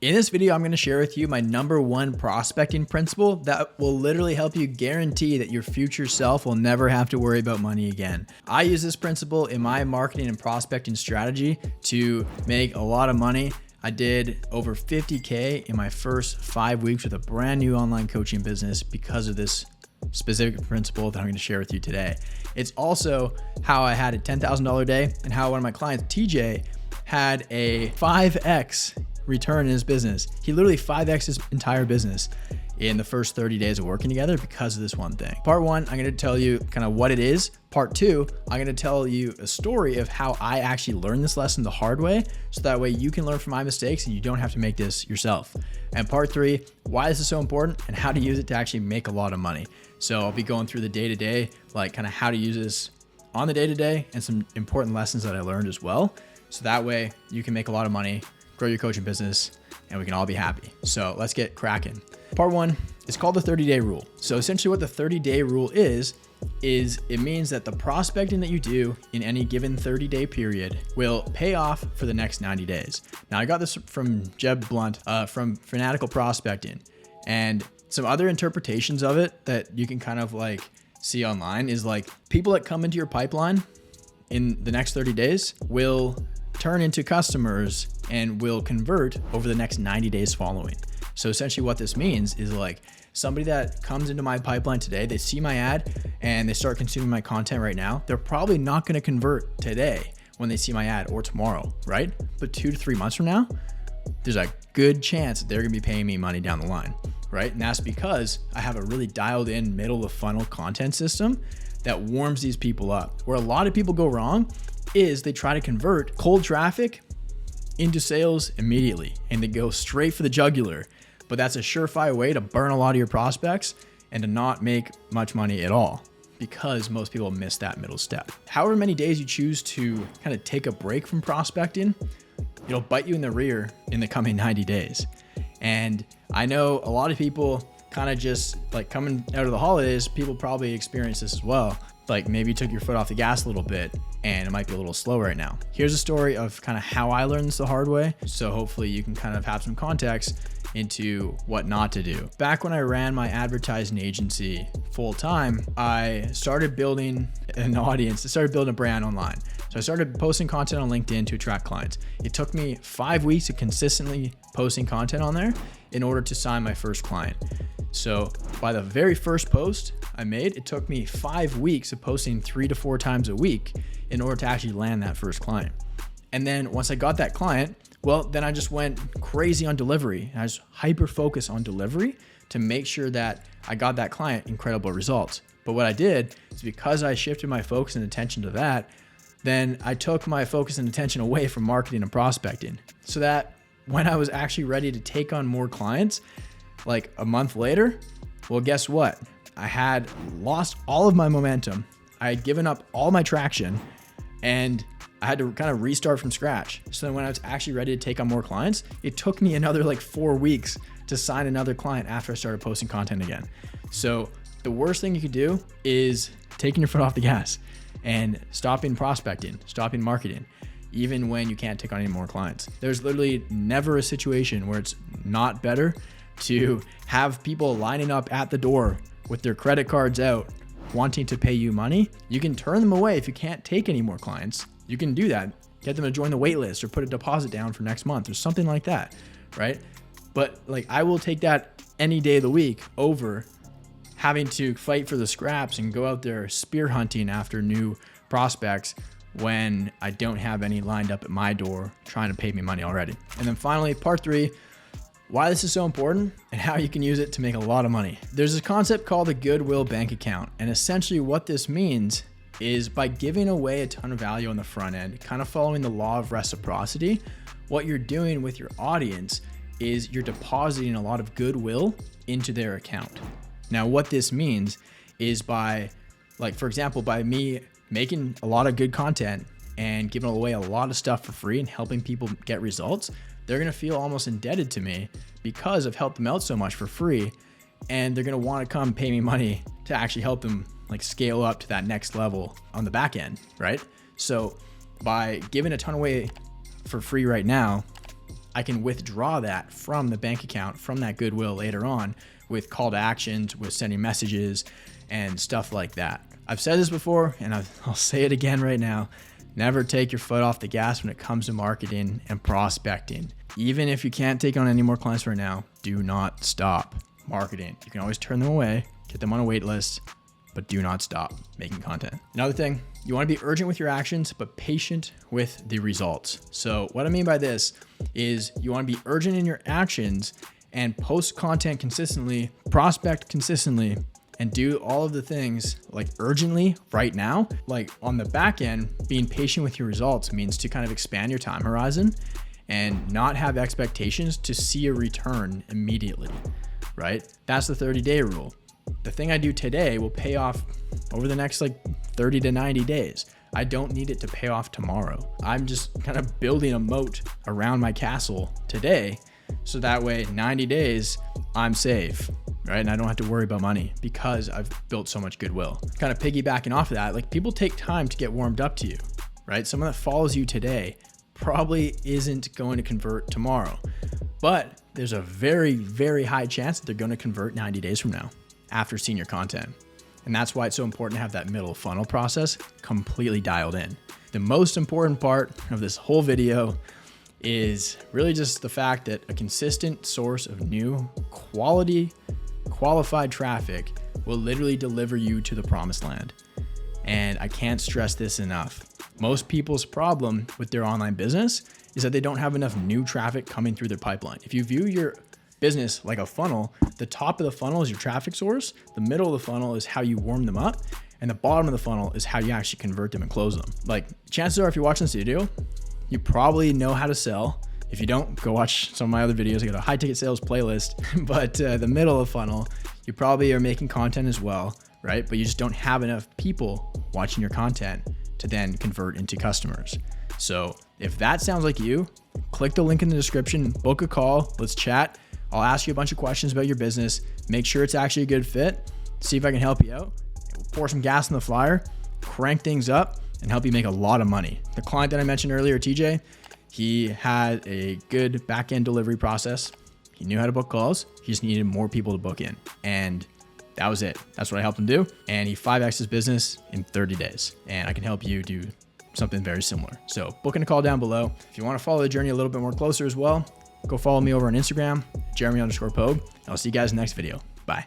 In this video, I'm going to share with you my #1 prospecting principle that will literally help you guarantee that your future self will never have to worry about money again. I use this principle in my marketing and prospecting strategy to make a lot of money. I did over 50K in my first 5 weeks with a brand new online coaching business because of this specific principle that I'm going to share with you today. It's also how I had a $10,000 day and how one of my clients, TJ, had a 5x return in his business. He literally 5x his entire business in the first 30 days of working together because of this one thing. Part 1, I'm going to tell you kind of what it is. Part 2, I'm going to tell you a story of how I actually learned this lesson the hard way, so that way you can learn from my mistakes and you don't have to make this yourself. And part 3, why this is so important and how to use it to actually make a lot of money. So I'll be going through the day-to-day, like kind of how to use this on the day-to-day and some important lessons that I learned as well. So that way you can make a lot of money, grow your coaching business, and we can all be happy. So let's get cracking. Part 1 is called the 30-day rule. So essentially what the 30-day rule is it means that the prospecting that you do in any given 30-day period will pay off for the next 90 days. Now I got this from Jeb Blunt from Fanatical Prospecting, and some other interpretations of it that you can kind of like see online is like people that come into your pipeline in the next 30 days will turn into customers and will convert over the next 90 days following. So essentially what this means is like somebody that comes into my pipeline today, they see my ad and they start consuming my content right now, they're probably not going to convert today when they see my ad or tomorrow, right? But 2 to 3 months from now, there's a good chance that they're going to be paying me money down the line, right? And that's because I have a really dialed in middle of the funnel content system that warms these people up. Where a lot of people go wrong is they try to convert cold traffic into sales immediately and they go straight for the jugular. But that's a surefire way to burn a lot of your prospects and to not make much money at all, because most people miss that middle step. However many days you choose to kind of take a break from prospecting, it'll bite you in the rear in the coming 90 days. And I know a lot of people kind of just like coming out of the holidays, people probably experience this as well. Like maybe you took your foot off the gas a little bit and it might be a little slow right now. Here's a story of kind of how I learned this the hard way. So hopefully you can kind of have some context into what not to do. Back when I ran my advertising agency full time, I started building an audience. I started building a brand online. So I started posting content on LinkedIn to attract clients. It took me 5 weeks of consistently posting content on there in order to sign my first client. So by the very first post I made, it took me 5 weeks of posting 3 to 4 times a week in order to actually land that first client. And then once I got that client, well, then I just went crazy on delivery. I was hyper focused on delivery to make sure that I got that client incredible results. But what I did is because I shifted my focus and attention to that, then I took my focus and attention away from marketing and prospecting, so that when I was actually ready to take on more clients, like a month later, well, guess what? I had lost all of my momentum. I had given up all my traction and I had to kind of restart from scratch. So then when I was actually ready to take on more clients, it took me another like 4 weeks to sign another client after I started posting content again. So the worst thing you could do is taking your foot off the gas and stopping prospecting, stopping marketing, even when you can't take on any more clients. There's literally never a situation where it's not better to have people lining up at the door with their credit cards out, wanting to pay you money. You can turn them away if you can't take any more clients. You can do that. Get them to join the wait list or put a deposit down for next month or something like that, right? But like I will take that any day of the week over having to fight for the scraps and go out there spear hunting after new prospects when I don't have any lined up at my door trying to pay me money already. And then finally, part 3, why this is so important and how you can use it to make a lot of money. There's this concept called the Goodwill bank account. And essentially what this means is by giving away a ton of value on the front end, kind of following the law of reciprocity, what you're doing with your audience is you're depositing a lot of goodwill into their account. Now, what this means is by, like, for example, by me making a lot of good content and giving away a lot of stuff for free and helping people get results, they're going to feel almost indebted to me because I've helped them out so much for free. And they're going to want to come pay me money to actually help them like scale up to that next level on the back end, right? So by giving a ton away for free right now, I can withdraw that from the bank account, from that goodwill later on with call to actions, with sending messages and stuff like that. I've said this before and I'll say it again right now. Never take your foot off the gas when it comes to marketing and prospecting. Even if you can't take on any more clients right now, do not stop marketing. You can always turn them away, get them on a wait list, but do not stop making content. Another thing, you want to be urgent with your actions, but patient with the results. So what I mean by this is you want to be urgent in your actions and post content consistently, prospect consistently, and do all of the things like urgently right now. Like on the back end, being patient with your results means to kind of expand your time horizon and not have expectations to see a return immediately, right? That's the 30-day rule. The thing I do today will pay off over the next like 30 to 90 days. I don't need it to pay off tomorrow. I'm just kind of building a moat around my castle today. So that way, 90 days, I'm safe, right? And I don't have to worry about money because I've built so much goodwill. Kind of piggybacking off of that, like people take time to get warmed up to you, right? Someone that follows you today probably isn't going to convert tomorrow, but there's a very, very high chance that they're going to convert 90 days from now after seeing your content. And that's why it's so important to have that middle funnel process completely dialed in. The most important part of this whole video is really just the fact that a consistent source of new quality, qualified traffic will literally deliver you to the promised land. And I can't stress this enough. Most people's problem with their online business is that they don't have enough new traffic coming through their pipeline. If you view your business like a funnel, the top of the funnel is your traffic source, the middle of the funnel is how you warm them up, and the bottom of the funnel is how you actually convert them and close them. Like chances are if you're watching this video, you probably know how to sell. If you don't, go watch some of my other videos. I got a high ticket sales playlist, but the middle of the funnel, you probably are making content as well, right? But you just don't have enough people watching your content to then convert into customers. So if that sounds like you, click the link in the description, book a call, let's chat. I'll ask you a bunch of questions about your business, make sure it's actually a good fit, see if I can help you out, we'll pour some gas in the fire, crank things up, and help you make a lot of money. The client that I mentioned earlier, TJ, he had a good back-end delivery process. He knew how to book calls. He just needed more people to book in. And that was it. That's what I helped him do. And he 5x'd his business in 30 days. And I can help you do something very similar. So book in a call down below. If you want to follow the journey a little bit more closer as well, go follow me over on Instagram, Jeremy_Pogue. I'll see you guys in the next video. Bye.